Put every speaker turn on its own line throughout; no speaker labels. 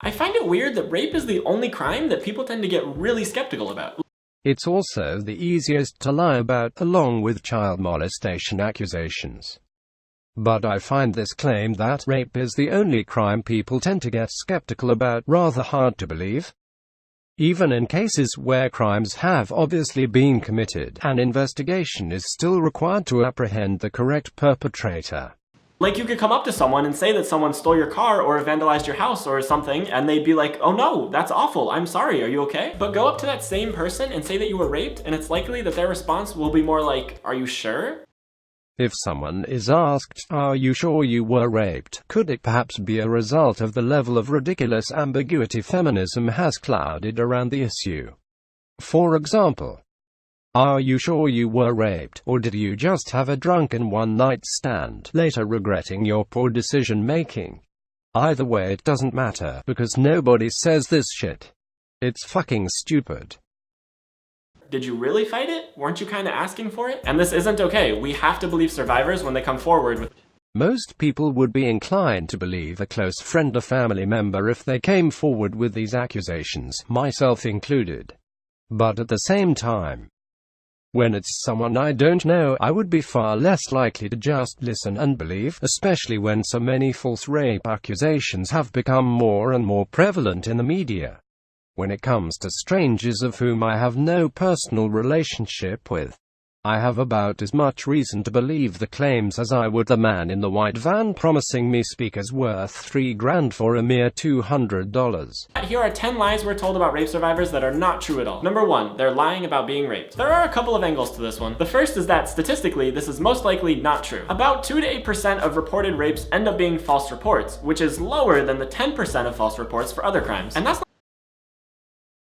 I find it weird that rape is the only crime that people tend to get really skeptical about.
It's also the easiest to lie about, along with child molestation accusations. But I find this claim that rape is the only crime people tend to get skeptical about rather hard to believe. Even in cases where crimes have obviously been committed, an investigation is still required to apprehend the correct perpetrator.
Like, you could come up to someone and say that someone stole your car or vandalized your house or something, and they'd be like, oh no, that's awful, I'm sorry, are you okay? But go up to that same person and say that you were raped, and it's likely that their response will be more like, are you sure?
If someone is asked, are you sure you were raped, could it perhaps be a result of the level of ridiculous ambiguity feminism has clouded around the issue? For example, are you sure you were raped, or did you just have a drunken one-night stand, later regretting your poor decision-making? Either way, it doesn't matter, because nobody says this shit. It's fucking stupid.
Did you really fight it? Weren't you kinda asking for it? And this isn't okay. We have to believe survivors when they come forward with.
Most people would be inclined to believe a close friend or family member if they came forward with these accusations, myself included. But at the same time, when it's someone I don't know, I would be far less likely to just listen and believe, especially when so many false rape accusations have become more and more prevalent in the media. When it comes to strangers of whom I have no personal relationship with, I have about as much reason to believe the claims as I would the man in the white van promising me speakers worth $3,000 for a mere $200.
Here are 10 lies we're told about rape survivors that are not true at all. Number 1, they're lying about being raped. There are a couple of angles to this one. The first is that, statistically, this is most likely not true. About 2 to 8% of reported rapes end up being false reports, which is lower than the 10% of false reports for other crimes. And that's not.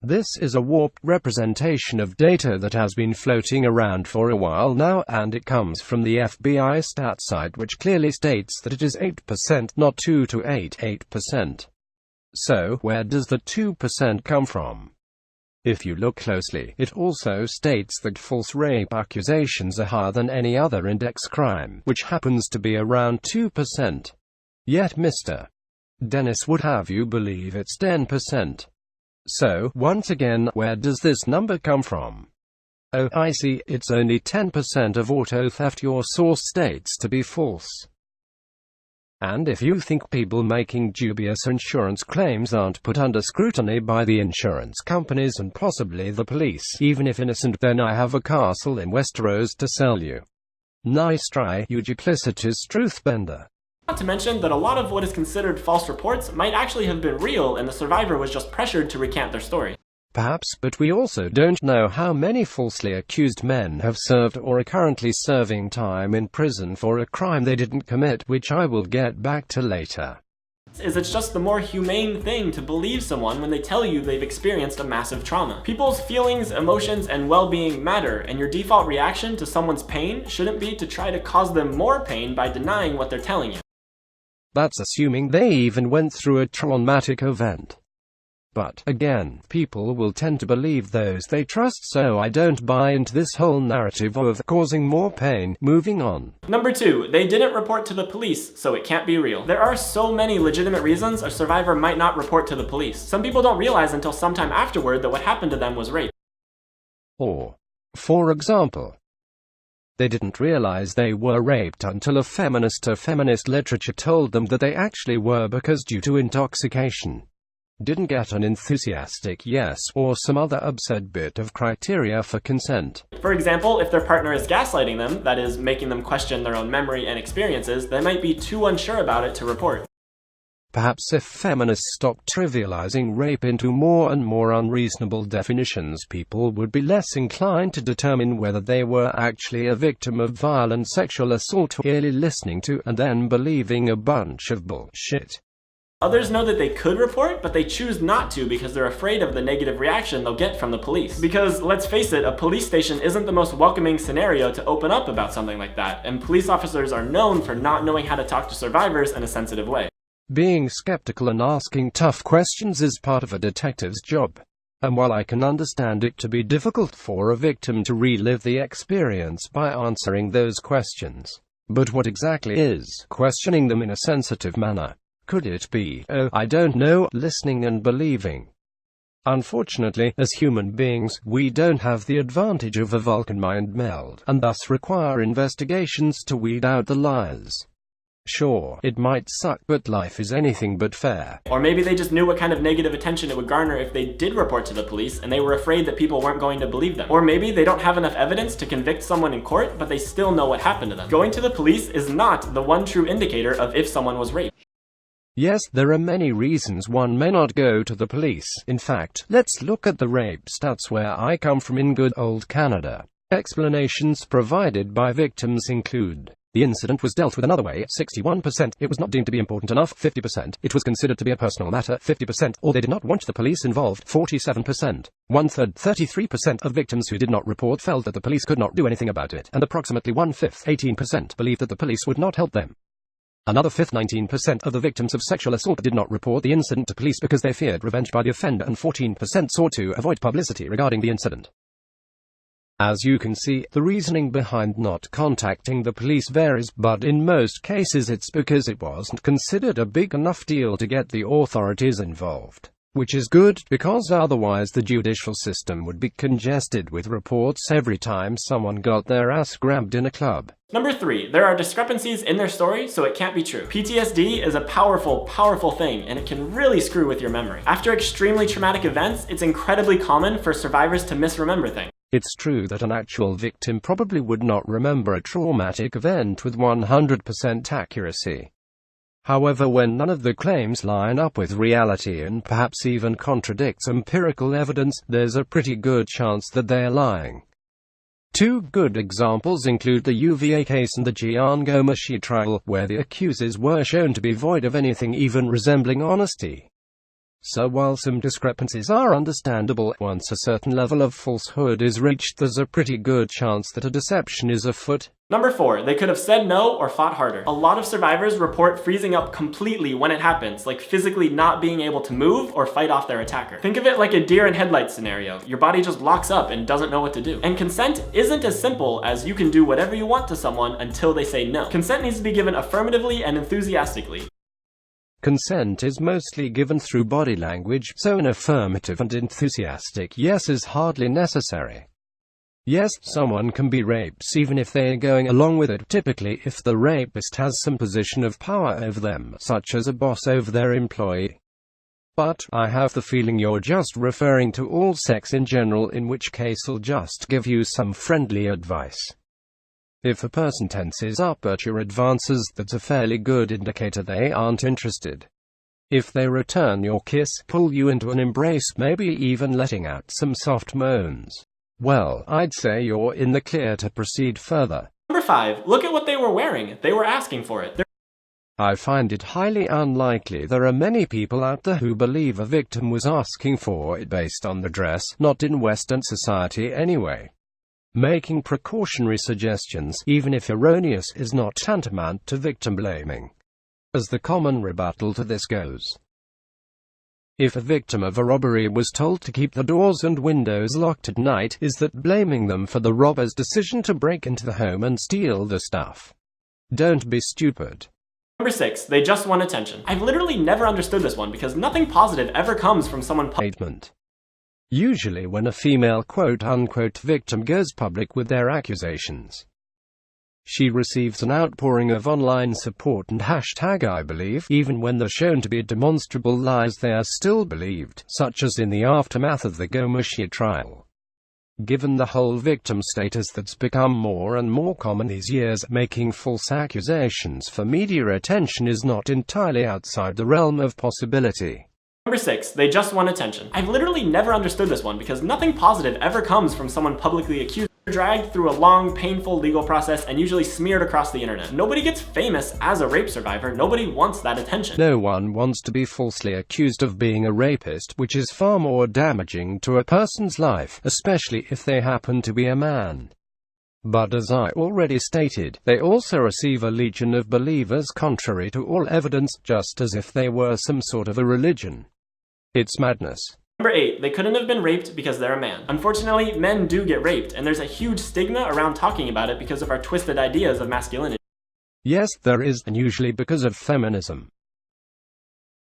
This is a warped representation of data that has been floating around for a while now, and it comes from the FBI stat site, which clearly states that it is 8%, not 2 to 8%. So, where does the 2% come from? If you look closely, it also states that false rape accusations are higher than any other index crime, which happens to be around 2%. Yet Mr. Dennis would have you believe it's 10%. So, once again, where does this number come from? Oh, I see, it's only 10% of auto theft your source states to be false. And if you think people making dubious insurance claims aren't put under scrutiny by the insurance companies and possibly the police, even if innocent, then I have a castle in Westeros to sell you. Nice try, you duplicitous truthbender.
Not to mention that a lot of what is considered false reports might actually have been real and the survivor was just pressured to recant their story.
Perhaps, but we also don't know how many falsely accused men have served or are currently serving time in prison for a crime they didn't commit, which I will get back to later.
It's just the more humane thing to believe someone when they tell you they've experienced a massive trauma. People's feelings, emotions, and well-being matter, and your default reaction to someone's pain shouldn't be to try to cause them more pain by denying what they're telling you.
That's assuming they even went through a traumatic event. But, again, people will tend to believe those they trust, so I don't buy into this whole narrative of causing more pain. Moving on.
Number 2, they didn't report to the police, so it can't be real. There are so many legitimate reasons a survivor might not report to the police. Some people don't realize until sometime afterward that what happened to them was rape.
Or, for example, they didn't realize they were raped until a feminist or feminist literature told them that they actually were, because due to intoxication, didn't get an enthusiastic yes, or some other absurd bit of criteria for consent.
For example, if their partner is gaslighting them, that is, making them question their own memory and experiences, they might be too unsure about it to report.
Perhaps if feminists stopped trivializing rape into more and more unreasonable definitions, people would be less inclined to determine whether they were actually a victim of violent sexual assault, or merely listening to and then believing a bunch of bullshit.
Others know that they could report, but they choose not to because they're afraid of the negative reaction they'll get from the police. Because, let's face it, a police station isn't the most welcoming scenario to open up about something like that, and police officers are known for not knowing how to talk to survivors in a sensitive way.
Being skeptical and asking tough questions is part of a detective's job. And while I can understand it to be difficult for a victim to relive the experience by answering those questions, but what exactly is questioning them in a sensitive manner? could it be? Oh, I don't know, listening and believing. Unfortunately, as human beings, we don't have the advantage of a Vulcan mind meld, and thus require investigations to weed out the liars. Sure, it might suck, but life is anything but fair.
Or maybe they just knew what kind of negative attention it would garner if they did report to the police, and they were afraid that people weren't going to believe them. Or maybe they don't have enough evidence to convict someone in court, but they still know what happened to them. Going to the police is not the one true indicator of if someone was raped.
Yes, there are many reasons one may not go to the police. In fact, let's look at the rape stats where I come from in good old Canada. Explanations provided by victims include: the incident was dealt with another way, 61%, it was not deemed to be important enough, 50%, it was considered to be a personal matter, 50%, or they did not want the police involved, 47%. One-third, 33% of victims who did not report felt that the police could not do anything about it, and approximately one-fifth, 18%, believed that the police would not help them. Another fifth, 19% of the victims of sexual assault did not report the incident to police because they feared revenge by the offender, and 14% sought to avoid publicity regarding the incident. As you can see, the reasoning behind not contacting the police varies, but in most cases it's because it wasn't considered a big enough deal to get the authorities involved. Which is good, because otherwise the judicial system would be congested with reports every time someone got their ass grabbed in a club.
Number 3, there are discrepancies in their story, so it can't be true. PTSD is a powerful, powerful thing, and it can really screw with your memory. After extremely traumatic events, it's incredibly common for survivors to misremember things.
It's true that an actual victim probably would not remember a traumatic event with 100% accuracy. However, when none of the claims line up with reality and perhaps even contradicts empirical evidence, there's a pretty good chance that they're lying. Two good examples include the UVA case and the Jian Gomeshi trial, where the accusers were shown to be void of anything even resembling honesty. So while some discrepancies are understandable, once a certain level of falsehood is reached, there's a pretty good chance that a deception is afoot.
Number 4, they could have said no or fought harder. A lot of survivors report freezing up completely when it happens, like physically not being able to move or fight off their attacker. Think of it like a deer in headlights scenario. Your body just locks up and doesn't know what to do. And consent isn't as simple as you can do whatever you want to someone until they say no. Consent needs to be given affirmatively and enthusiastically.
Consent is mostly given through body language, so an affirmative and enthusiastic yes is hardly necessary. Yes, someone can be raped even if they are going along with it, typically if the rapist has some position of power over them, such as a boss over their employee. But I have the feeling you're just referring to all sex in general, in which case I'll just give you some friendly advice. If a person tenses up at your advances, that's a fairly good indicator they aren't interested. If they return your kiss, pull you into an embrace, maybe even letting out some soft moans, well, I'd say you're in the clear to proceed further.
Number 5, look at what they were wearing. They were asking for it.
I find it highly unlikely there are many people out there who believe a victim was asking for it based on the dress, not in Western society anyway. Making precautionary suggestions, even if erroneous, is not tantamount to victim blaming. As the common rebuttal to this goes, if a victim of a robbery was told to keep the doors and windows locked at night, is that blaming them for the robber's decision to break into the home and steal the stuff? Don't be stupid.
Number 6, they just want attention. I've literally never understood this one because nothing positive ever comes from someone
Usually when a female quote-unquote victim goes public with their accusations, she receives an outpouring of online support and #I believe, even when they're shown to be demonstrable lies they are still believed, such as in the aftermath of the Gomeshi trial. Given the whole victim status that's become more and more common these years, making false accusations for media attention is not entirely outside the realm of possibility.
Number 6, they just want attention. I've literally never understood this one because nothing positive ever comes from someone publicly accused. They're dragged through a long, painful legal process and usually smeared across the internet. Nobody gets famous as a rape survivor. Nobody wants that attention.
No one wants to be falsely accused of being a rapist, which is far more damaging to a person's life, especially if they happen to be a man. But as I already stated, they also receive a legion of believers contrary to all evidence, just as if they were some sort of a religion. It's madness.
Number 8, they couldn't have been raped because they're a man. Unfortunately, men do get raped, and there's a huge stigma around talking about it because of our twisted ideas of masculinity.
Yes, there is, and usually because of feminism.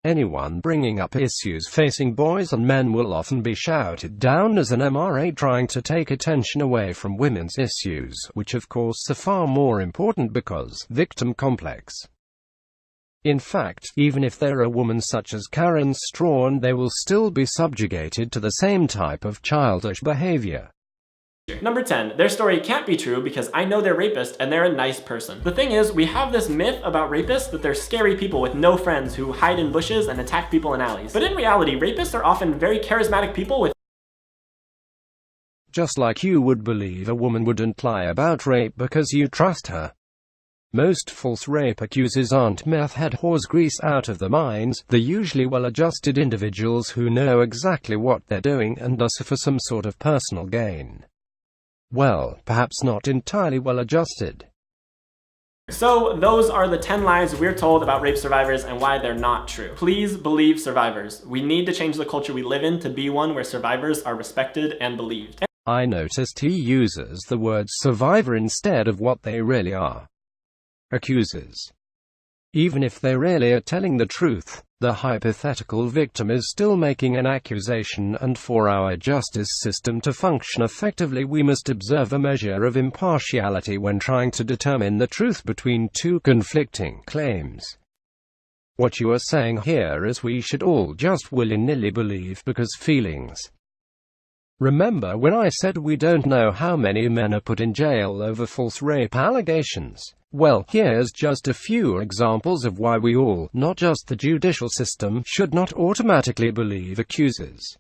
Anyone bringing up issues facing boys and men will often be shouted down as an MRA trying to take attention away from women's issues, which of course are far more important because victim complex. In fact, even if they're a woman such as Karen Strawn, they will still be subjugated to the same type of childish behavior.
Number 10, their story can't be true because I know they're rapists and they're a nice person. The thing is, we have this myth about rapists that they're scary people with no friends who hide in bushes and attack people in alleys. But in reality, rapists are often very charismatic people with
just like you would believe a woman wouldn't lie about rape because you trust her. Most false rape accusers aren't meth head horse grease out of their minds, they're usually well-adjusted individuals who know exactly what they're doing and are for some sort of personal gain. Well, perhaps not entirely well-adjusted.
So, those are the 10 lies we're told about rape survivors and why they're not true. Please believe survivors. We need to change the culture we live in to be one where survivors are respected and believed.
I noticed he uses the word survivor instead of what they really are. Accusers. Even if they really are telling the truth, the hypothetical victim is still making an accusation, and for our justice system to function effectively we must observe a measure of impartiality when trying to determine the truth between two conflicting claims. What you are saying here is we should all just willy-nilly believe because feelings. Remember when I said we don't know how many men are put in jail over false rape allegations? Well, here's just a few examples of why we all, not just the judicial system, should not automatically believe accusers.